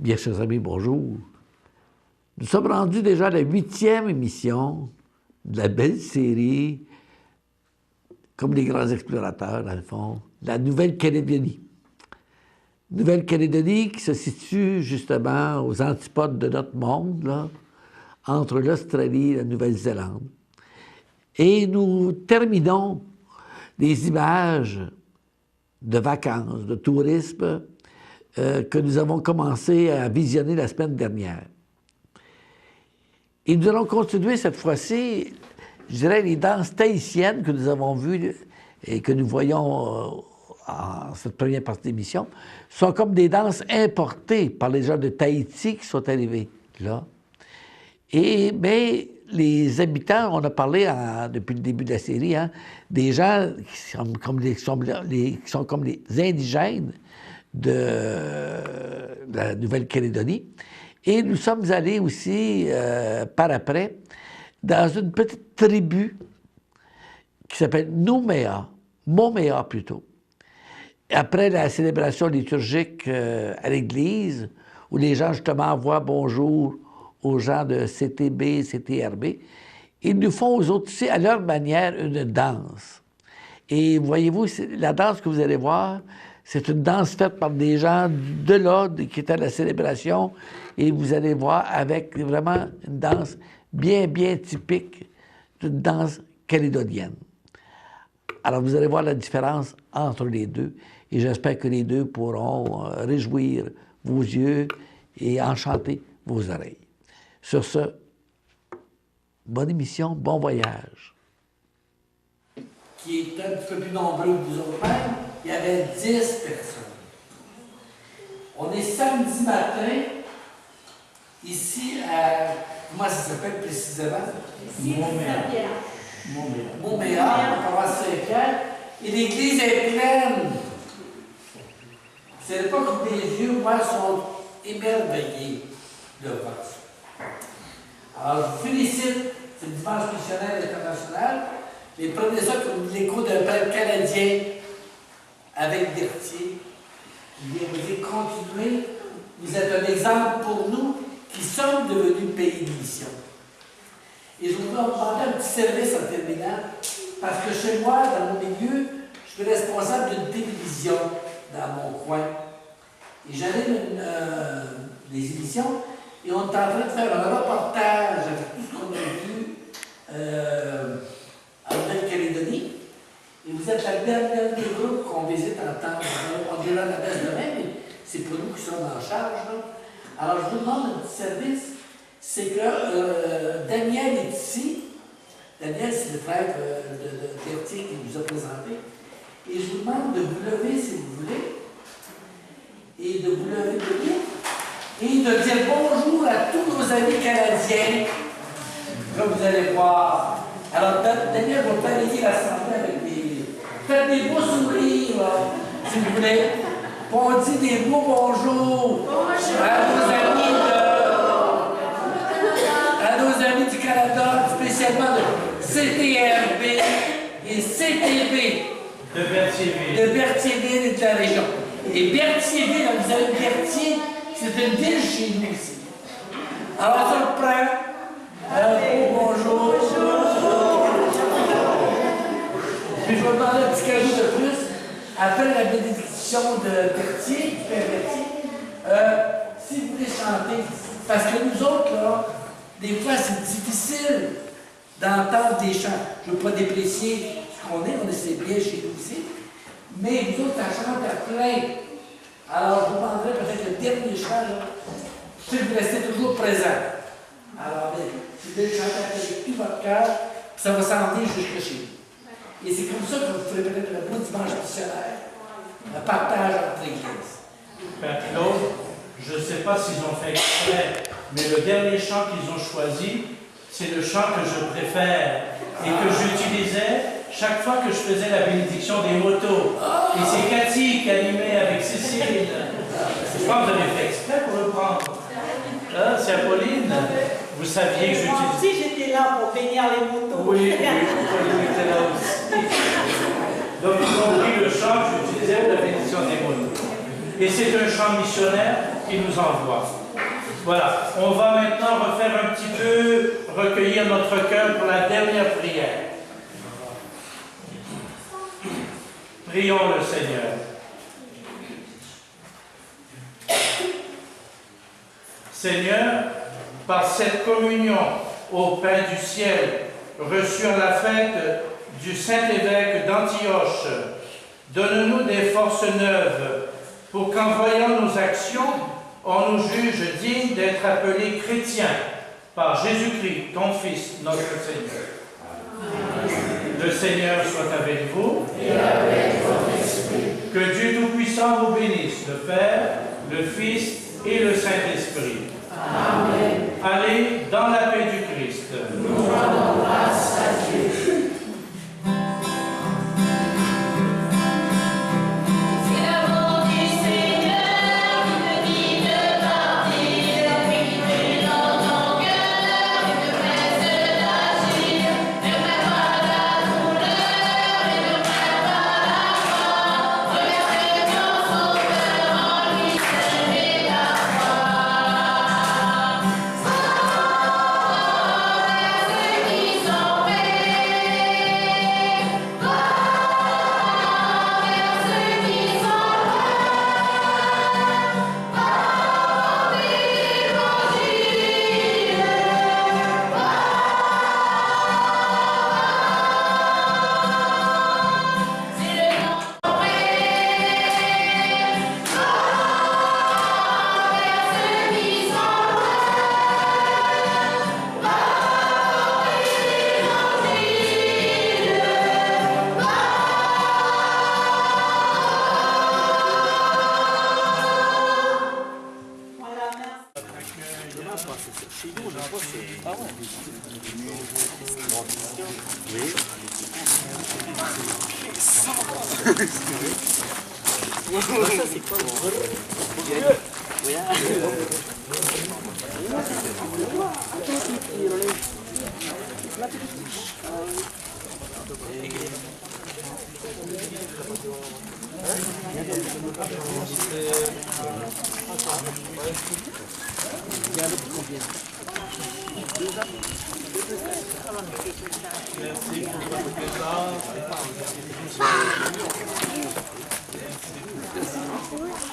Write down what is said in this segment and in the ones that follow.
Bien, chers amis, bonjour. Nous sommes rendus déjà à la 8e émission de la belle série, comme les grands explorateurs, dans le fond, la Nouvelle-Calédonie. Nouvelle-Calédonie qui se situe justement aux antipodes de notre monde, là, entre l'Australie et la Nouvelle-Zélande. Et nous terminons les images de vacances, de tourisme, que nous avons commencé à visionner la semaine dernière. Et nous allons continuer cette fois-ci, je dirais, les danses tahitiennes que nous avons vues et que nous voyons en cette première partie d'émission, sont comme des danses importées par les gens de Tahiti qui sont arrivés là. Mais les habitants, on a parlé depuis le début de la série, hein, des gens qui sont comme les indigènes de la Nouvelle-Calédonie. Et nous sommes allés aussi, par après, dans une petite tribu qui s'appelle Momea plutôt. Après la célébration liturgique à l'église, où les gens justement envoient bonjour aux gens de CTB, CTRB, ils nous font aux autres aussi, à leur manière, une danse. Et voyez-vous, la danse que vous allez voir, c'est une danse faite par des gens de là, qui étaient à la célébration, et vous allez voir avec vraiment une danse bien, bien typique d'une danse calédonienne. Alors, vous allez voir la différence entre les deux, et j'espère que les deux pourront réjouir vos yeux et enchanter vos oreilles. Sur ce, bonne émission, bon voyage. Qui est un petit peu plus nombreux que vous autres mêmes, il y avait 10 personnes. On est samedi matin, ici à... Comment ça s'appelle précisément? Momea. On commence à Saint-Pierre, et l'église est pleine. C'est pas comme les yeux, moi, sont émerveillés de voir ça. Alors, je vous félicite, c'est le dimanche missionnaire international, mais prenez ça comme l'écho d'un peuple canadien avec Berthier. Il vient vous dire, continuez, vous êtes un exemple pour nous qui sommes devenus pays de mission. Et je voudrais vous demander un petit service en terminant, parce que chez moi, dans mon milieu, je suis responsable d'une télévision dans mon coin. Et j'anime des émissions, et on est en train de faire un reportage avec tout ce qu'on a vu en Nouvelle-Calédonie. Et vous êtes la dernière groupe qu'on visite en temps. On dira la baisse demain, mais c'est pour nous qui sommes en charge. Là. Alors, je vous demande un petit service. C'est que Daniel est ici. Daniel, c'est le frère de Berthier qui nous a présenté. Et je vous demande de vous lever si vous voulez. Et de vous lever debout. Et de dire bonjour à tous nos amis canadiens. Là, vous allez voir. Alors, Daniel va balayer l'assemblée avec des... Faites des beaux sourires, là, si vous voulez. On dit des beaux bonjours à nos amis du Canada, spécialement de CTRB et CTB. De Berthierville et de la région. Et Berthierville, vous avez Berthier, c'est une ville chez nous ici. Alors, ça reprend. Bonjour. Puis je vais demander un petit cadeau de plus. Après la bénédiction de Berthier, du Père Berthier, si vous voulez chanter, parce que nous autres, là, des fois, c'est difficile d'entendre des chants. Je ne veux pas déprécier ce qu'on est c'est bien chez nous aussi, mais nous autres, ça chante à plein. Alors, je vous demanderai peut-être le dernier chant, là, si vous restez toujours présent. Alors, si vous voulez chanter avec tout votre cœur, ça va s'en venir jusque chez vous. Et c'est comme ça que vous ferez peut-être le beau dimanche missionnaire, le partage entre l'église. Père Claude, je ne sais pas s'ils ont fait exprès, mais le dernier chant qu'ils ont choisi, c'est le chant que je préfère et que j'utilisais chaque fois que je faisais la bénédiction des motos. Et c'est Cathy qui animait avec Cécile. Je pense que vous avez fait exprès pour le prendre. Là, c'est Apolline. Vous saviez que Moi aussi, j'étais là pour bénir les motos. Oui, Apolline était là aussi. Donc, ils ont pris le chant que j'utilisais pour la bénédiction des motos. Et c'est un chant missionnaire qui qui nous envoie. Voilà, on va maintenant refaire un petit peu, recueillir notre cœur pour la dernière prière. Prions le Seigneur. Seigneur, par cette communion au pain du ciel, reçue à la fête du Saint-Évêque d'Antioche, donne-nous des forces neuves pour qu'en voyant nos actions, on nous juge dignes d'être appelés chrétiens par Jésus-Christ, ton Fils, notre Seigneur. Le Seigneur soit avec vous. Et avec votre esprit. Que Dieu Tout-Puissant vous bénisse, le Père, le Fils et le Saint-Esprit. Amen. Allez dans la paix du Christ. Nous rendons grâce à Dieu.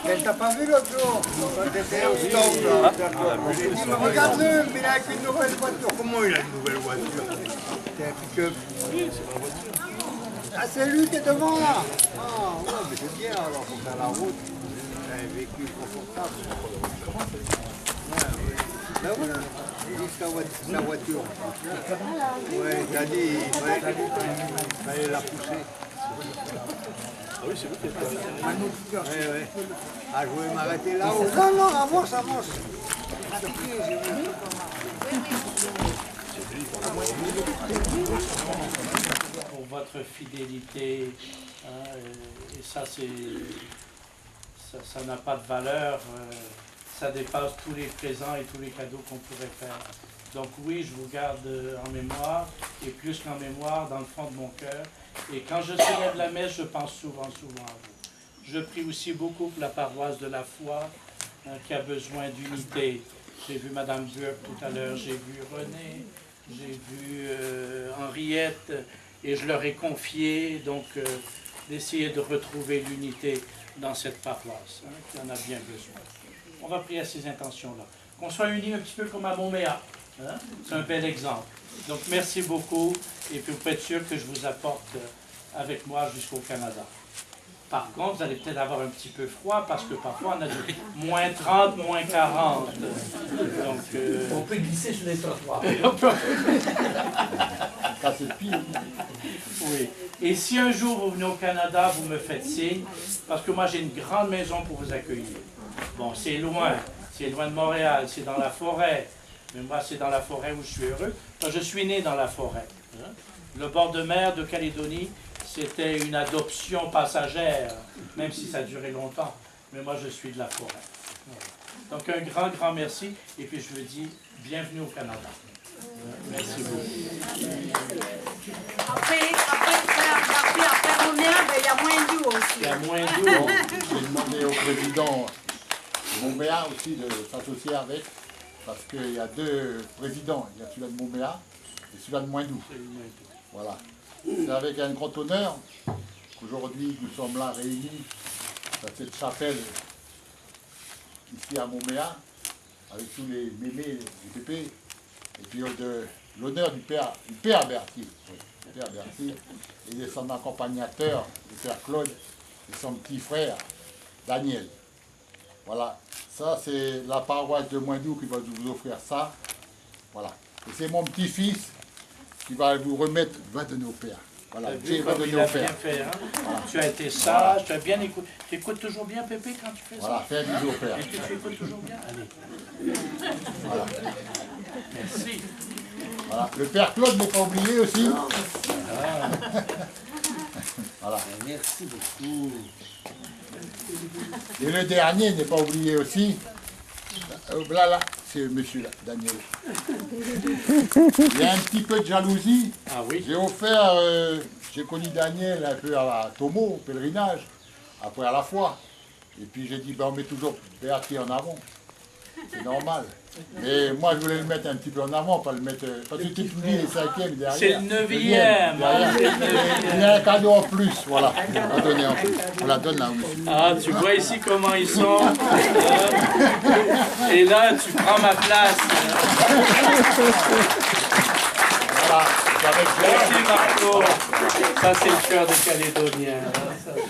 Elle t'a pas vu l'autre jour quand t'étais au stop là. J'ai dit, mais regarde-le, mais il a une nouvelle voiture. Comment il a une nouvelle voiture? C'est un pick-up. Ah, c'est lui qui est devant là. Ah, ouais, mais c'est bien alors pour faire la route. C'est un véhicule confortable. Ouais, ouais. Ben voilà, il dit sa voiture. Ouais, t'as dit, ouais, fallait la pousser. Ah oui, c'est vous qui êtes là. Oui, oui. Ah, je voulais m'arrêter là-haut. Non, non, avance, avance. Pour votre fidélité, hein, et ça, ça n'a pas de valeur, ça dépasse tous les présents et tous les cadeaux qu'on pourrait faire. Donc oui, je vous garde en mémoire, et plus qu'en mémoire, dans le fond de mon cœur. Et quand je célèbre la messe, je pense souvent à vous. Je prie aussi beaucoup pour la paroisse de la foi, hein, qui a besoin d'unité. J'ai vu Mme Burke tout à l'heure, j'ai vu René, j'ai vu Henriette, et je leur ai confié donc d'essayer de retrouver l'unité dans cette paroisse, hein, qui en a bien besoin. On va prier à ces intentions-là. Qu'on soit unis un petit peu comme à Montméa. Hein? C'est un bel exemple. Donc, merci beaucoup. Et puis, vous pouvez être sûr que je vous apporte avec moi jusqu'au Canada. Par contre, vous allez peut-être avoir un petit peu froid parce que parfois, on a du moins 30, moins 40. Donc, on peut glisser sur les trottoirs. Quand c'est pire. Oui. Et si un jour vous venez au Canada, vous me faites signe, parce que moi, j'ai une grande maison pour vous accueillir. Bon, c'est loin de Montréal, c'est dans la forêt. Mais moi, c'est dans la forêt où je suis heureux. Enfin, je suis né dans la forêt. Hein? Le bord de mer de Calédonie, c'était une adoption passagère, même si ça a duré longtemps. Mais moi, je suis de la forêt. Voilà. Donc, un grand merci. Et puis, je vous dis, bienvenue au Canada. Merci beaucoup. Après Montréal, il y a moins d'eau aussi. Il y a moins d'eau. J'ai demandé au président Montbéa aussi de s'associer avec, parce qu'il y a deux présidents, il y a celui-là de Montbéa et celui-là de Moindou. Voilà. C'est avec un grand honneur qu'aujourd'hui nous sommes là réunis dans cette chapelle ici à Montbéa, avec tous les mémés, les pépés, et puis de l'honneur du père Berthier, le père Berthier, et de son accompagnateur, le père Claude, et son petit frère, Daniel. Voilà, ça c'est la paroisse de Moindou qui va vous offrir ça. Voilà. Et c'est mon petit-fils qui va vous remettre, va donner au père. Voilà, Dieu va donner au père. Bien fait, hein? Voilà. Tu as été sage, tu as bien écouté. Tu écoutes toujours bien, Pépé, quand tu fais ça? Voilà, fais un bisou au père. Est-ce que tu écoutes toujours bien? Allez. Voilà. Merci. Voilà. Le père Claude n'est pas oublié aussi. Ah. Voilà. Merci beaucoup. Et le dernier n'est pas oublié aussi. Là, là, c'est monsieur là, Daniel. Il y a un petit peu de jalousie. Ah oui. J'ai offert, j'ai connu Daniel un peu à Tomo, au pèlerinage, après à la foi. Et puis j'ai dit, ben, on met toujours Berthier en avant. C'est normal. Mais moi, je voulais le mettre un petit peu en avant, pas le mettre. Parce que tu dis les cinquièmes derrière. C'est le neuvième. Il y a un cadeau en plus, voilà. On va donner en plus. On la donne là, oui. Ah, tu vois ici comment ils sont. Et là, tu prends ma place. Voilà. Merci Marco. Ça, c'est le cœur des Calédoniens.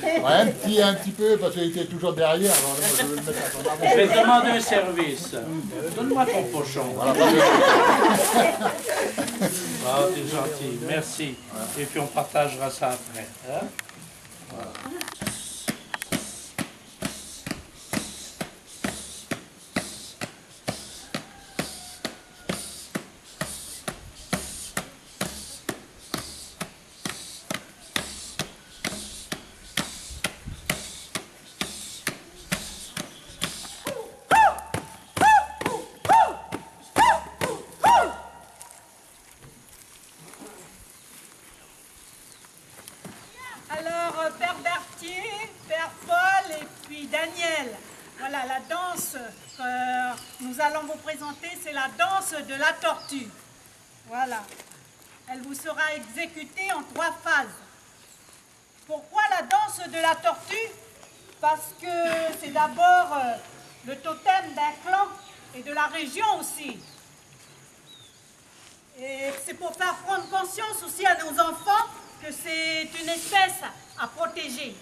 Ouais, un petit peu, parce qu'il était toujours derrière. Alors, moi, je vais le mettre à son avant. Je vais te demander un service. Donne-moi ton pochon. Voilà, Ah, t'es gentil. Merci. Et puis on partagera ça après. Hein? Voilà. Alors, Père Berthier, Père Paul et puis Daniel. Voilà, la danse que nous allons vous présenter, c'est la danse de la tortue. Voilà. Elle vous sera exécutée en 3 phases. Pourquoi la danse de la tortue? Parce que c'est d'abord le totem d'un clan et de la région aussi. Et c'est pour faire prendre conscience aussi à nos enfants que c'est une espèce à protéger.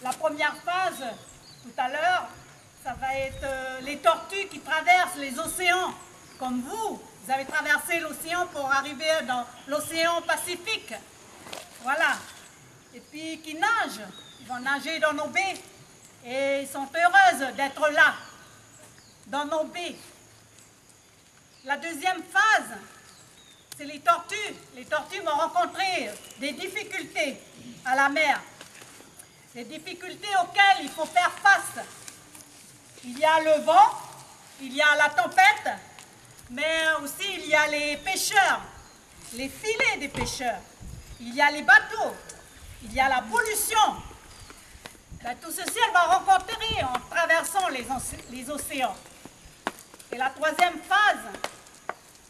La première phase, tout à l'heure, ça va être les tortues qui traversent les océans. Comme vous avez traversé l'océan pour arriver dans l'océan Pacifique. Voilà. Et puis qui nagent. Ils vont nager dans nos baies. Et ils sont heureuses d'être là, dans nos baies. La deuxième phase, c'est les tortues. Les tortues vont rencontrer des difficultés à la mer. Des difficultés auxquelles il faut faire face. Il y a le vent, il y a la tempête, mais aussi il y a les pêcheurs, les filets des pêcheurs. Il y a les bateaux, il y a la pollution. Ben, tout ceci, elle va rencontrer en traversant les océans. Et la troisième phase,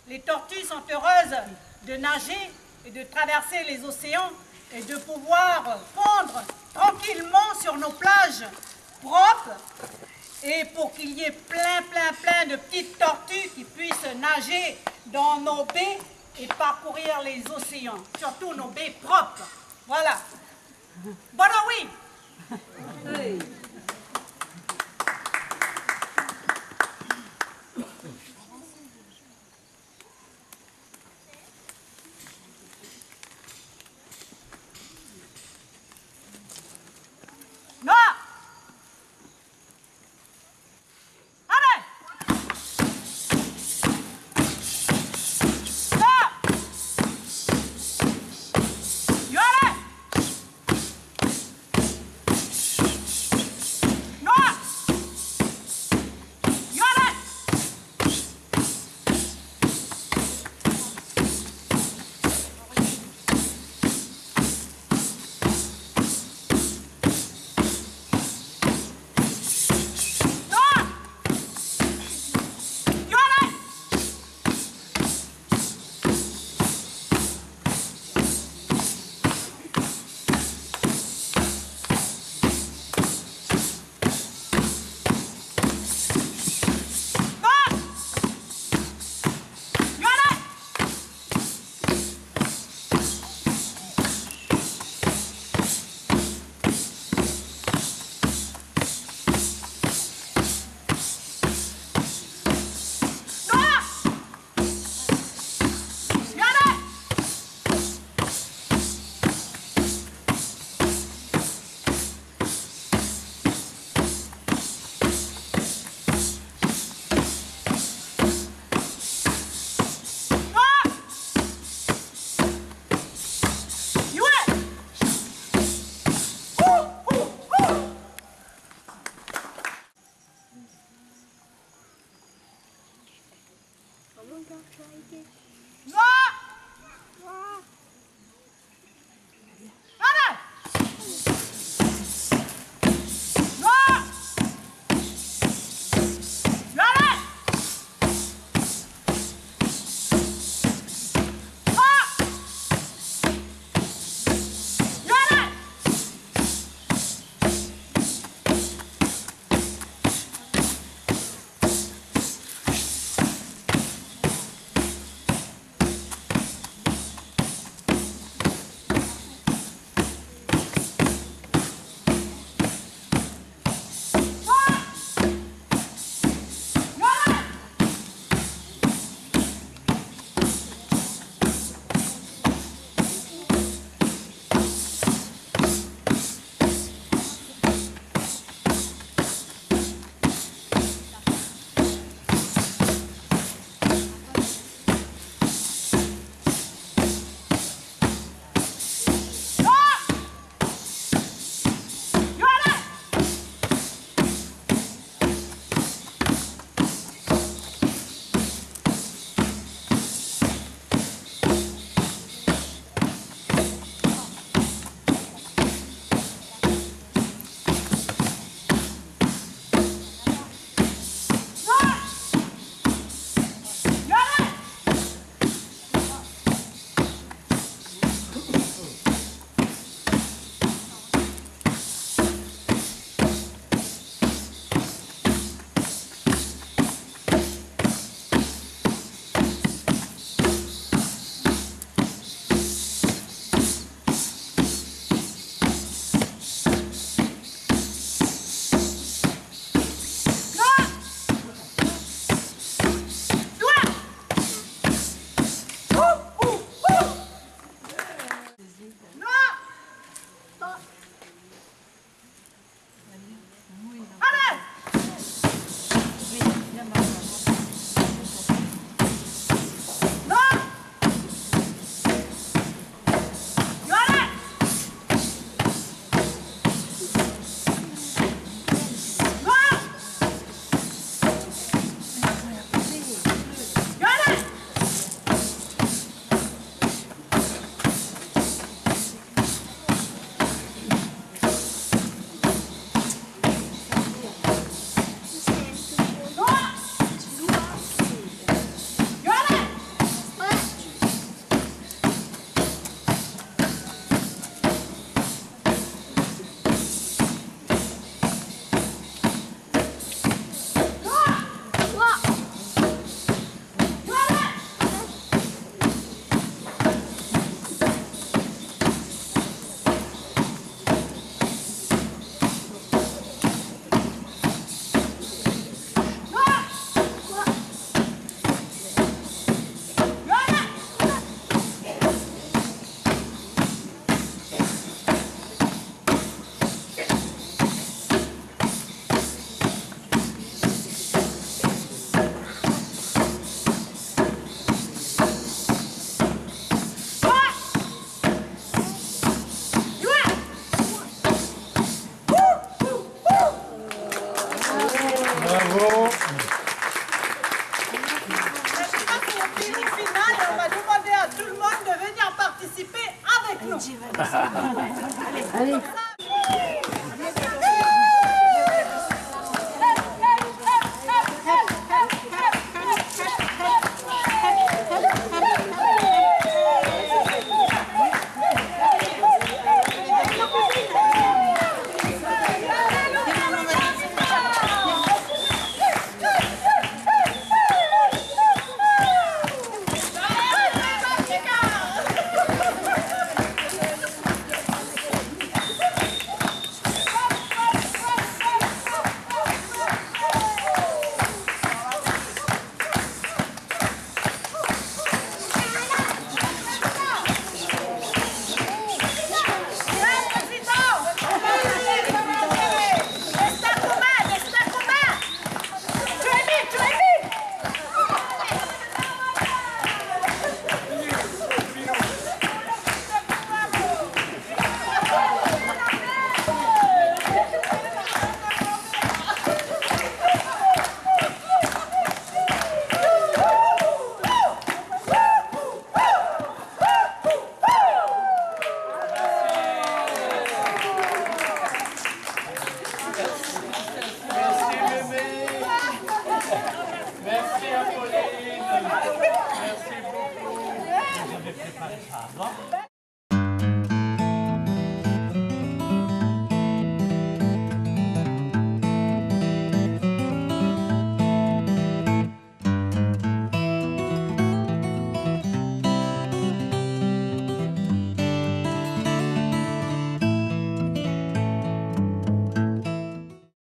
les tortues sont heureuses de nager et de traverser les océans et de pouvoir pondre tranquillement sur nos plages propres et pour qu'il y ait plein de petites tortues qui puissent nager dans nos baies et parcourir les océans, surtout nos baies propres. Voilà. Bon, oui. Oui. Non! Allez! Non! You allez! Allez. Maréchal.